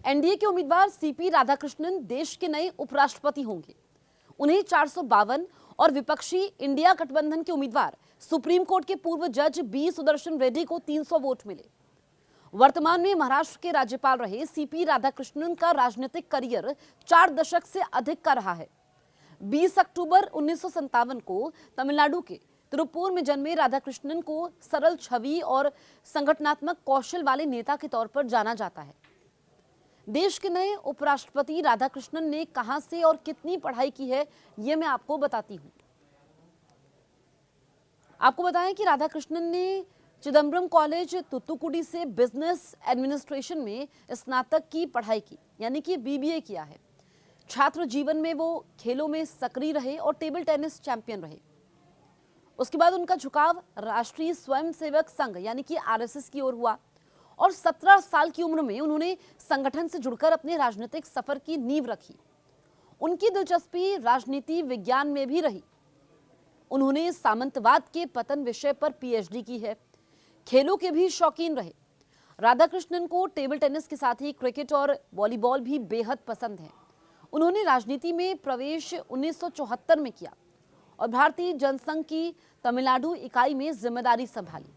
NDA के उम्मीदवार CP Radhakrishnan देश के नए उपराष्ट्रपति होंगे। उन्हें 452 और विपक्षी इंडिया गठबंधन के उम्मीदवार सुप्रीम कोर्ट के पूर्व जज बी सुदर्शन रेड्डी को 300 वोट मिले। वर्तमान में महाराष्ट्र के राज्यपाल रहे सीपी राधाकृष्णन का राजनीतिक करियर 4 दशक से अधिक का रहा है। 20 अक्टूबर 1957 को तमिलनाडु के तिरुप्पुर में जन्मे राधाकृष्णन को सरल छवि और संगठनात्मक कौशल वाले नेता के तौर पर जाना जाता है। देश के नए उपराष्ट्रपति राधाकृष्णन ने कहां से और कितनी पढ़ाई की है, यह मैं आपको बताती हूं। आपको बताएं कि राधाकृष्णन ने चिदम्बरम कॉलेज तुतुकुडी से बिजनेस एडमिनिस्ट्रेशन में स्नातक की पढ़ाई की, यानी कि बीबीए किया है। छात्र जीवन में वो खेलों में सक्रिय रहे और टेबल टेनिस चैंपियन रहे। उसके बाद उनका झुकाव राष्ट्रीय स्वयंसेवक संघ यानी कि आरएसएस की ओर हुआ और 17 साल की उम्र में उन्होंने संगठन से जुड़कर अपने राजनीतिक सफर की नींव रखी। उनकी दिलचस्पी राजनीति विज्ञान में भी रही। उन्होंने सामंतवाद के पतन विषय पर पीएचडी की है। खेलों के भी शौकीन रहे। राधाकृष्णन को टेबल टेनिस के साथ ही क्रिकेट और वॉलीबॉल भी बेहद पसंद है। उन्होंने राजनीति में प्रवेश 1974 में किया और भारतीय जनसंघ की तमिलनाडु इकाई में जिम्मेदारी संभाली।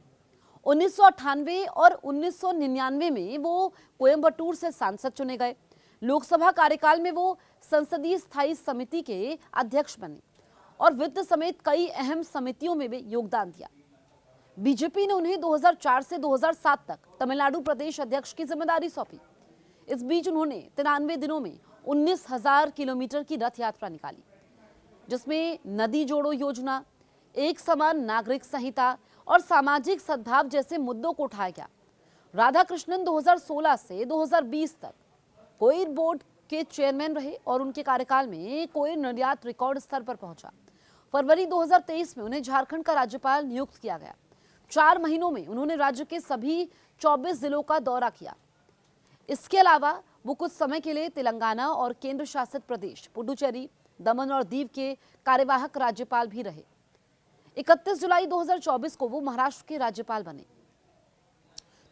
1998 और 1999 में वो कोयंबटूर से सांसद चुने गए। लोकसभा कार्यकाल में वो संसदीय स्थायी समिति के अध्यक्ष बने और वित्त समेत कई अहम समितियों में भी योगदान दिया। बीजेपी ने उन्हें 2004 से 2007 तक तमिलनाडु प्रदेश अध्यक्ष की जिम्मेदारी सौंपी। इस बीच उन्होंने 93 दिनों में 19,000 किलोमीटर की रथ यात्रा निकाली, जिसमें नदी जोड़ो योजना, एक समान नागरिक संहिता और सामाजिक सद्भाव जैसे मुद्दों को उठाया गया। राधाकृष्णन 2016 से 2020 तक कोयला बोर्ड के चेयरमैन रहे और उनके कार्यकाल में कोयला निर्यात रिकॉर्ड स्तर पर पहुंचा। फरवरी 2023 में उन्हें झारखंड का राज्यपाल नियुक्त किया गया। 4 महीनों में उन्होंने राज्य के सभी 24 जिलों का दौरा किया। इसके अलावा वो कुछ समय के लिए तेलंगाना और केंद्र शासित प्रदेश पुडुचेरी, दमन और दीव के कार्यवाहक राज्यपाल भी रहे। 31 जुलाई 2024 को वो महाराष्ट्र के राज्यपाल बने।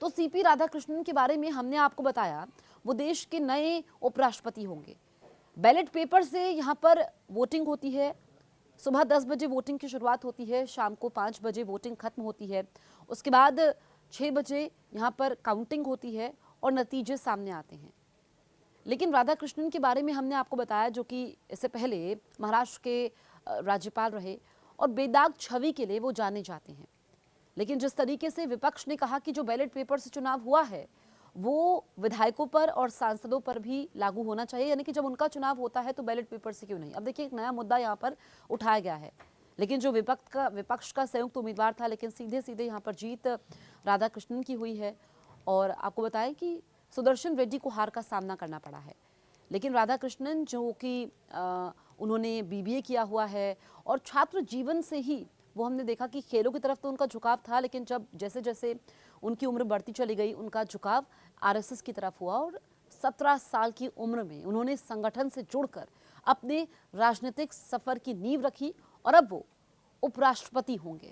तो सीपी राधाकृष्णन के बारे में हमने आपको बताया, वो देश के नए उपराष्ट्रपति होंगे। बैलेट पेपर से यहाँ पर वोटिंग होती है। सुबह 10 बजे वोटिंग की शुरुआत होती है, शाम को 5 बजे वोटिंग खत्म होती है। उसके बाद 6 बजे यहाँ पर काउंटिंग होती है और नतीजे सामने आते हैं। लेकिन राधाकृष्णन के बारे में हमने आपको बताया, जो कि इससे पहले महाराष्ट्र के राज्यपाल रहे और बेदाग छवि के लिए वो जाने जाते हैं। लेकिन जिस तरीके से विपक्ष ने कहा कि जो बैलेट पेपर से चुनाव हुआ है वो विधायकों पर और सांसदों पर भी लागू होना चाहिए, यानी कि जब उनका चुनाव होता है तो बैलेट पेपर से क्यों नहीं। अब देखिए, एक नया मुद्दा यहाँ पर उठाया गया है, लेकिन जो विपक्ष का संयुक्त उम्मीदवार था, लेकिन सीधे सीधे यहाँ पर जीत राधाकृष्णन की हुई है। और आपको बताएं कि सुदर्शन रेड्डी को हार का सामना करना पड़ा है। लेकिन राधाकृष्णन जो कि उन्होंने बीबीए किया हुआ है और छात्र जीवन से ही वो हमने देखा कि खेलों की तरफ तो उनका झुकाव था, लेकिन जब जैसे जैसे उनकी उम्र बढ़ती चली गई, उनका झुकाव आरएसएस की तरफ हुआ और 17 साल की उम्र में उन्होंने संगठन से जुड़कर अपने राजनीतिक सफर की नींव रखी और अब वो उपराष्ट्रपति होंगे।